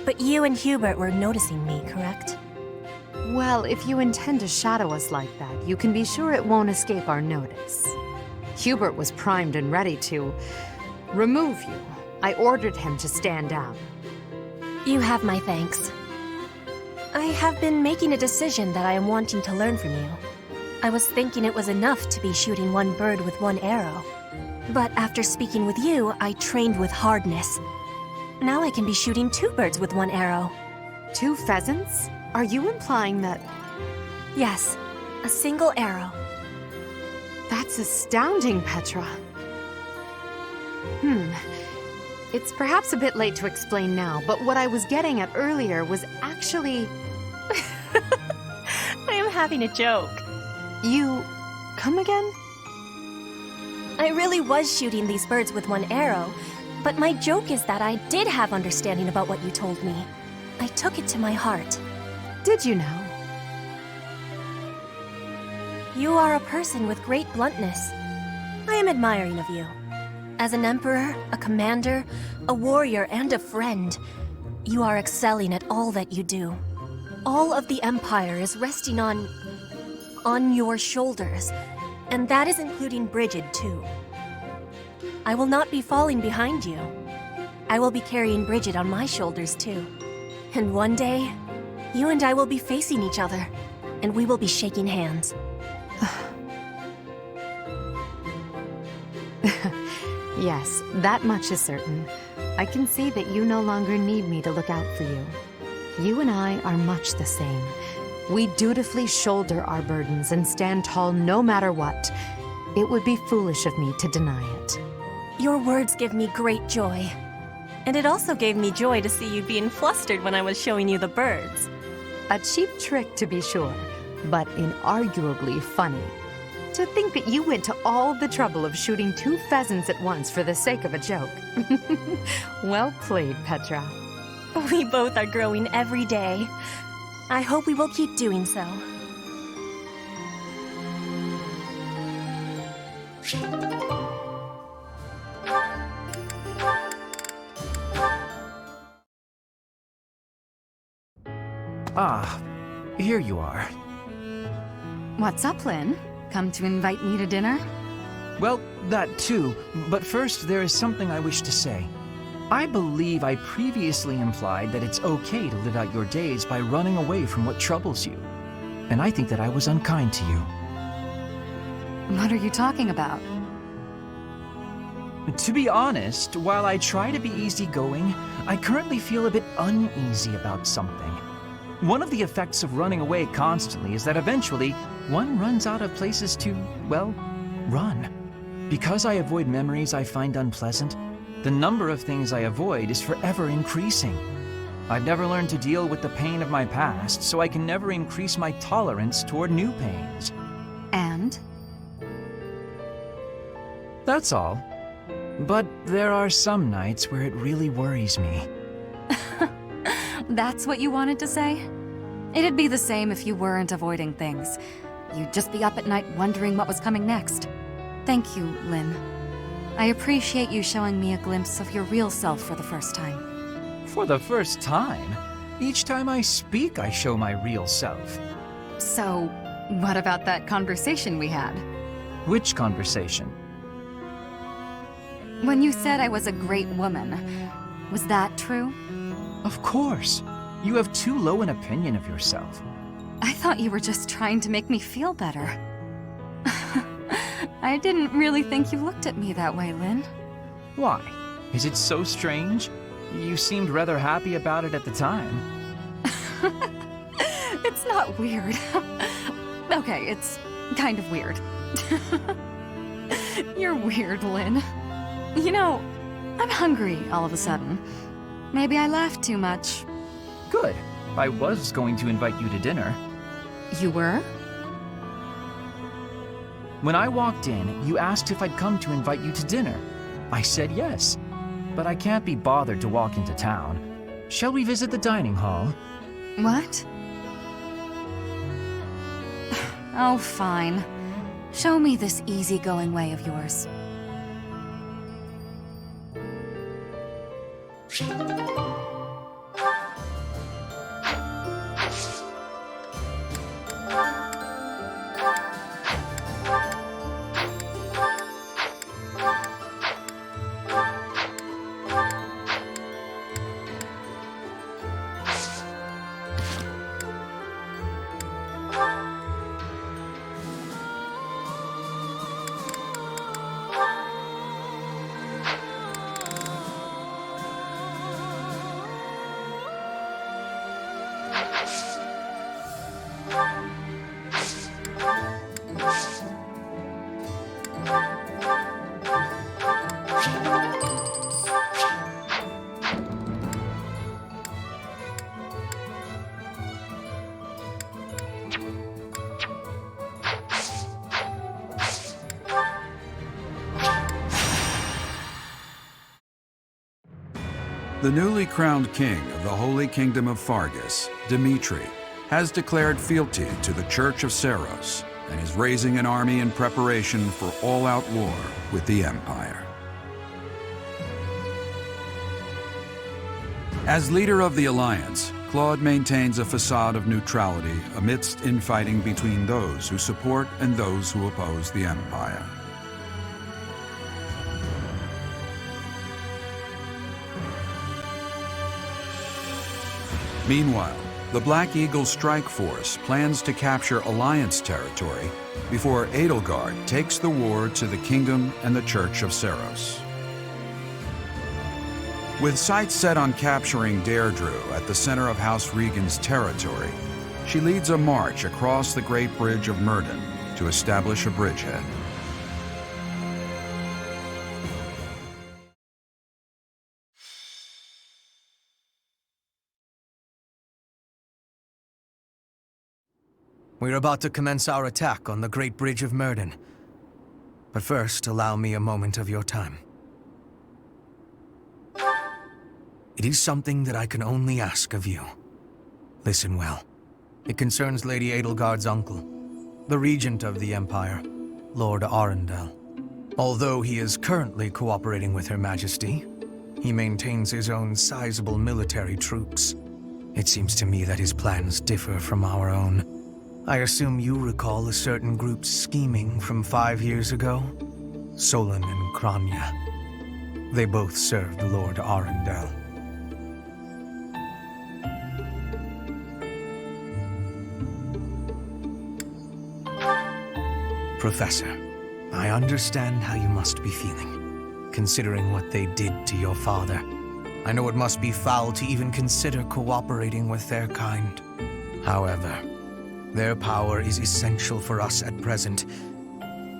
But you and Hubert were noticing me, correct? Well, if you intend to shadow us like that, you can be sure it won't escape our notice. Hubert was primed and ready to remove you. I ordered him to stand down. You have my thanks. I have been making a decision that I am wanting to learn from you. I was thinking it was enough to be shooting one bird with one arrow. But after speaking with you, I trained with hardness. Now I can be shooting 2 birds with 1 arrow. 2 pheasants? Are you implying that... Yes, a single arrow. That's astounding, Petra. It's perhaps a bit late to explain now, but what I was getting at earlier was actually... I am having a joke. You... come again? I really was shooting these birds with 1 arrow, but my joke is that I did have understanding about what you told me. I took it to my heart. Did you know? You are a person with great bluntness. I am admiring of you. As an emperor, a commander, a warrior, and a friend, you are excelling at all that you do. All of the Empire is resting on your shoulders, and that is including Brigid, too. I will not be falling behind you. I will be carrying Brigid on my shoulders, too. And one day, you and I will be facing each other, and we will be shaking hands. Yes, that much is certain. I can see that you no longer need me to look out for you. You and I are much the same. We dutifully shoulder our burdens and stand tall no matter what. It would be foolish of me to deny it. Your words give me great joy. And it also gave me joy to see you being flustered when I was showing you the birds. A cheap trick, to be sure, but inarguably funny. To think that you went to all the trouble of shooting 2 pheasants at once for the sake of a joke. Well played, Petra. We both are growing every day. I hope we will keep doing so. Ah, here you are. What's up, Lynn? Come to invite me to dinner? Well, that too, but first there is something I wish to say. I believe I previously implied that it's okay to live out your days by running away from what troubles you. And I think that I was unkind to you. What are you talking about? To be honest, while I try to be easygoing, I currently feel a bit uneasy about something. One of the effects of running away constantly is that eventually one runs out of places to, well, run. Because I avoid memories I find unpleasant, the number of things I avoid is forever increasing. I've never learned to deal with the pain of my past, so I can never increase my tolerance toward new pains. And? That's all. But there are some nights where it really worries me. That's what you wanted to say? It'd be the same if you weren't avoiding things. You'd just be up at night wondering what was coming next. Thank you, Lynn. I appreciate you showing me a glimpse of your real self for the first time. For the first time? Each time I speak, I show my real self. So, what about that conversation we had? Which conversation? When you said I was a great woman, was that true? Of course. You have too low an opinion of yourself. I thought you were just trying to make me feel better. I didn't really think you looked at me that way, Lynn. Why? Is it so strange? You seemed rather happy about it at the time. It's not weird. Okay, it's kind of weird. You're weird, Lynn. You know, I'm hungry all of a sudden. Maybe I laughed too much. Good. I was going to invite you to dinner. You were? When I walked in, you asked if I'd come to invite you to dinner. I said yes, but I can't be bothered to walk into town. Shall we visit the dining hall? What? Oh, fine. Show me this easygoing way of yours. The newly crowned king of the Holy Kingdom of Fargus, Dimitri, has declared fealty to the Church of Seros and is raising an army in preparation for all-out war with the Empire. As leader of the Alliance, Claude maintains a facade of neutrality amidst infighting between those who support and those who oppose the Empire. Meanwhile, the Black Eagle Strike Force plans to capture Alliance territory before Edelgard takes the war to the Kingdom and the Church of Seros. With sights set on capturing Deirdre at the center of House Regan's territory, she leads a march across the Great Bridge of Myrddin to establish a bridgehead. We're about to commence our attack on the Great Bridge of Myrddin. But first, allow me a moment of your time. It is something that I can only ask of you. Listen well. It concerns Lady Edelgard's uncle, the Regent of the Empire, Lord Arundel. Although he is currently cooperating with Her Majesty, he maintains his own sizable military troops. It seems to me that his plans differ from our own. I assume you recall a certain group's scheming from 5 years ago? Solon and Kranya. They both served Lord Arundel. Professor, I understand how you must be feeling, considering what they did to your father. I know it must be foul to even consider cooperating with their kind. However, their power is essential for us at present.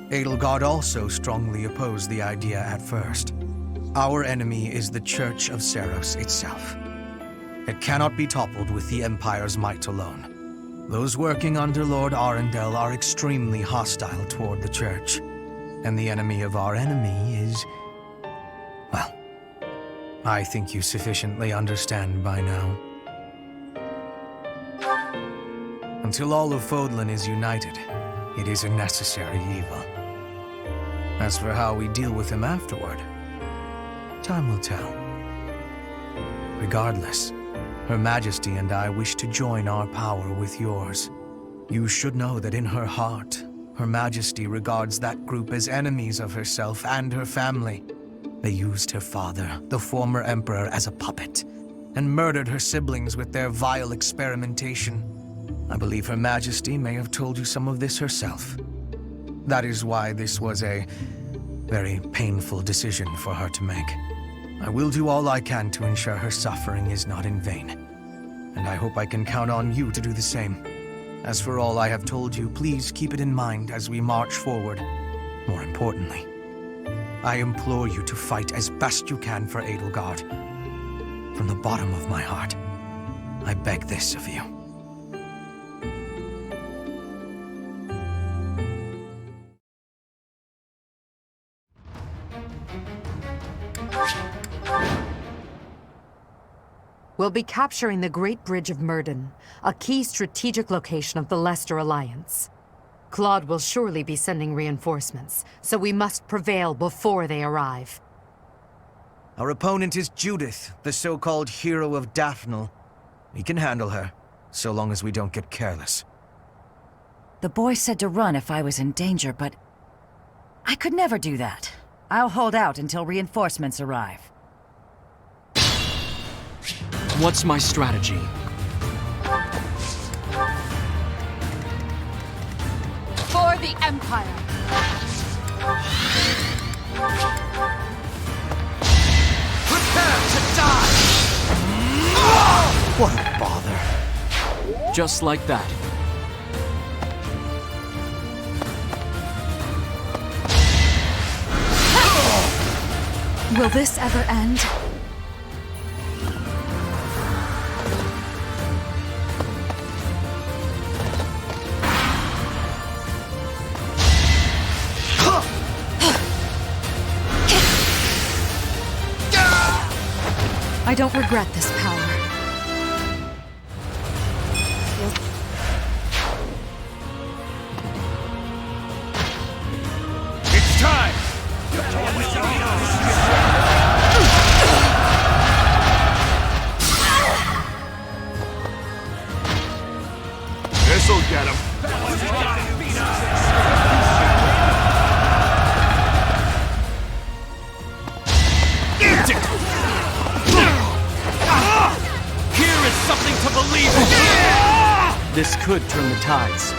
Edelgard also strongly opposed the idea at first. Our enemy is the Church of Seros itself. It cannot be toppled with the Empire's might alone. Those working under Lord Arundel are extremely hostile toward the Church. And the enemy of our enemy is... well, I think you sufficiently understand by now. Until all of Fodlan is united, it is a necessary evil. As for how we deal with him afterward, time will tell. Regardless, Her Majesty and I wish to join our power with yours. You should know that in her heart, Her Majesty regards that group as enemies of herself and her family. They used her father, the former emperor, as a puppet, and murdered her siblings with their vile experimentation. I believe Her Majesty may have told you some of this herself. That is why this was a very painful decision for her to make. I will do all I can to ensure her suffering is not in vain. And I hope I can count on you to do the same. As for all I have told you, please keep it in mind as we march forward. More importantly, I implore you to fight as best you can for Edelgard. From the bottom of my heart, I beg this of you. We'll be capturing the Great Bridge of Myrden, a key strategic location of the Leicester Alliance. Claude will surely be sending reinforcements, so we must prevail before they arrive. Our opponent is Judith, the so-called hero of Daphnel. We can handle her, so long as we don't get careless. The boy said to run if I was in danger, but I could never do that. I'll hold out until reinforcements arrive. What's my strategy? For the Empire! Prepare to die! What a bother. Just like that. Will this ever end? I don't regret this power. It's time! This'll get him. Here is something to believe in! This could turn the tides.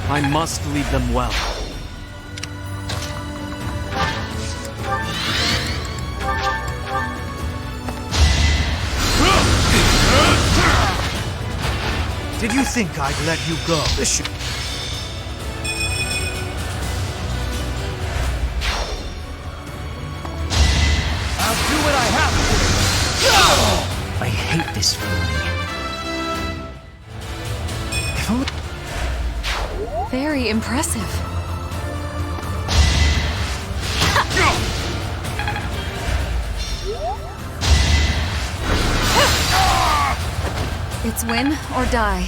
I must lead them well. Did you think I'd let you go? This should... I'll do what I have to. I hate this feeling. Very impressive. It's win or die.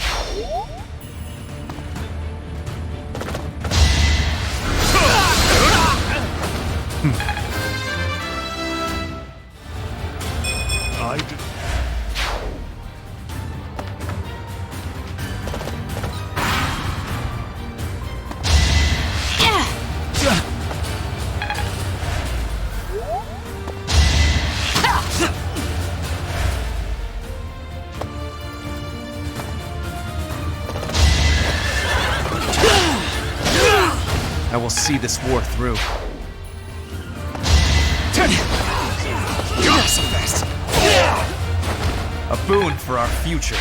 I will see this war through. You're so fast! A boon for our future.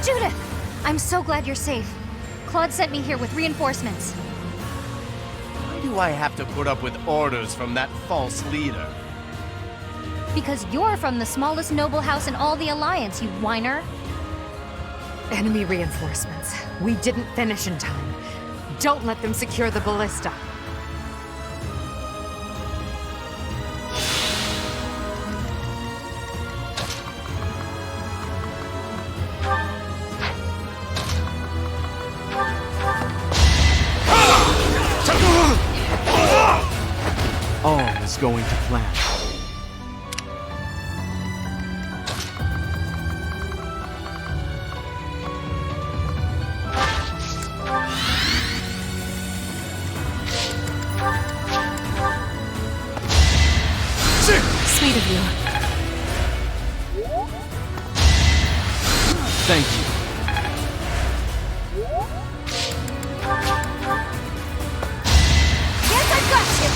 Judith! I'm so glad you're safe. Claude sent me here with reinforcements. Why do I have to put up with orders from that false leader? Because you're from the smallest noble house in all the Alliance, you whiner. Enemy reinforcements. We didn't finish in time. Don't let them secure the ballista. All is going to plan. Sweet of you. Thank you. Yes, I've got you!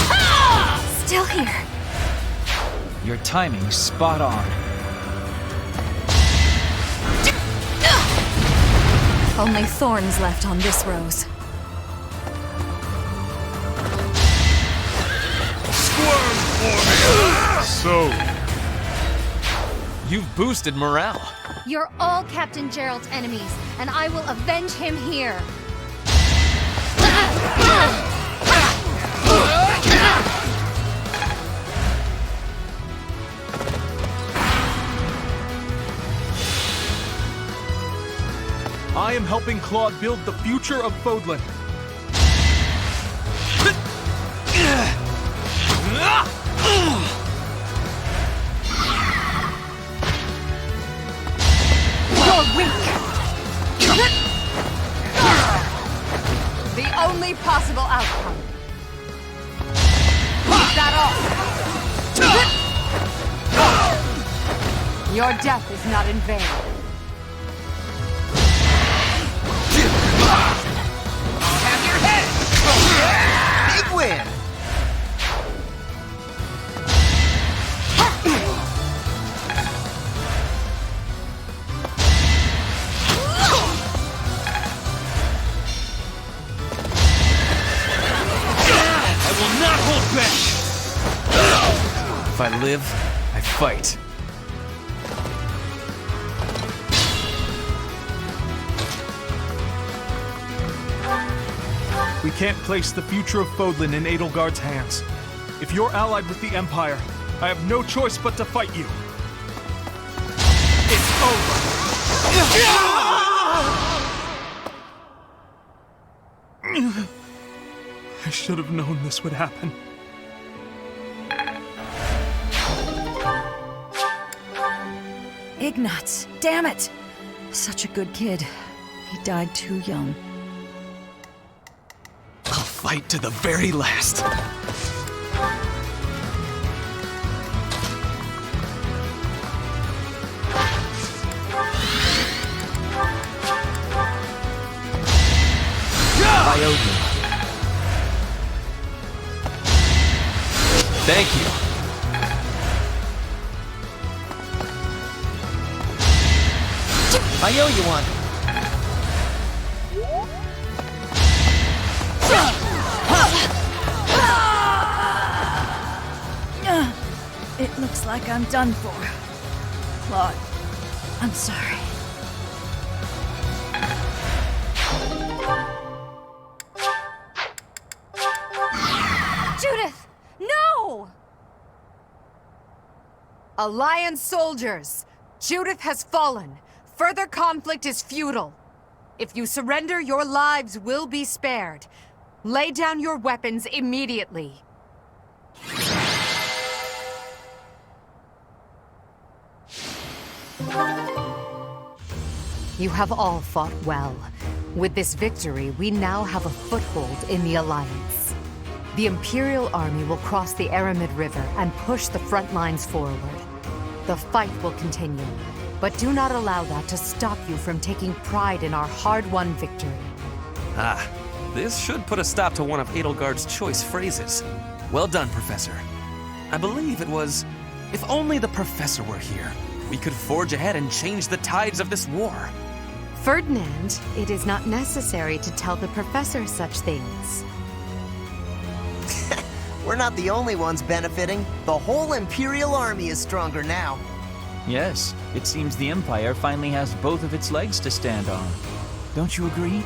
Ah! Still here. Your timing's spot on. Only thorns left on this rose. So, You've boosted morale. You're all Captain Gerald's enemies, and I will avenge him here. I am helping Claude build the future of Fodlan. You're weak! The only possible outcome. Keep that off! Your death is not in vain. Have your head! Big win! If I live, I fight. We can't place the future of Fodlan in Edelgard's hands. If you're allied with the Empire, I have no choice but to fight you. It's over. I should have known this would happen. Ignatz, damn it! Such a good kid. He died too young. I'll fight to the very last. I owe you. Thank you. I owe you one. It looks like I'm done for. Claude, I'm sorry. Judith! No! Alliance soldiers! Judith has fallen. Further conflict is futile. If you surrender, your lives will be spared. Lay down your weapons immediately. You have all fought well. With this victory, we now have a foothold in the Alliance. The Imperial Army will cross the Aramid River and push the front lines forward. The fight will continue, but do not allow that to stop you from taking pride in our hard-won victory. Ah, this should put a stop to one of Edelgard's choice phrases. Well done, Professor. I believe it was, if only the Professor were here, we could forge ahead and change the tides of this war. Ferdinand, it is not necessary to tell the Professor such things. We're not the only ones benefiting. The whole Imperial Army is stronger now. Yes, it seems the Empire finally has both of its legs to stand on. Don't you agree?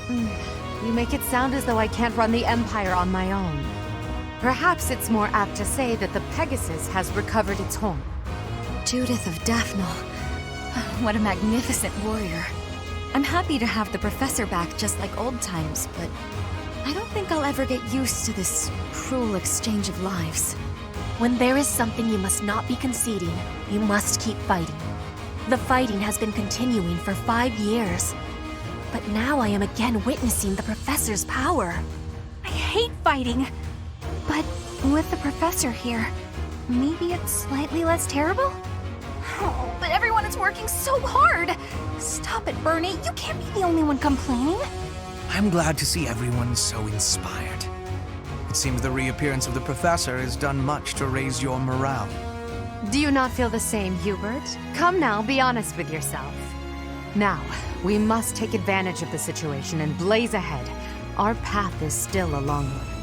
You make it sound as though I can't run the Empire on my own. Perhaps it's more apt to say that the Pegasus has recovered its home. Judith of Daphnel. What a magnificent warrior. I'm happy to have the Professor back just like old times, but I don't think I'll ever get used to this cruel exchange of lives. When there is something you must not be conceding, you must keep fighting. The fighting has been continuing for 5 years. But now I am again witnessing the Professor's power. I hate fighting. But with the Professor here, maybe it's slightly less terrible? Oh, but everyone is working so hard! Stop it, Bernie. You can't be the only one complaining. I'm glad to see everyone so inspired. It seems the reappearance of the Professor has done much to raise your morale. Do you not feel the same, Hubert? Come now, be honest with yourself. Now, we must take advantage of the situation and blaze ahead. Our path is still a long one.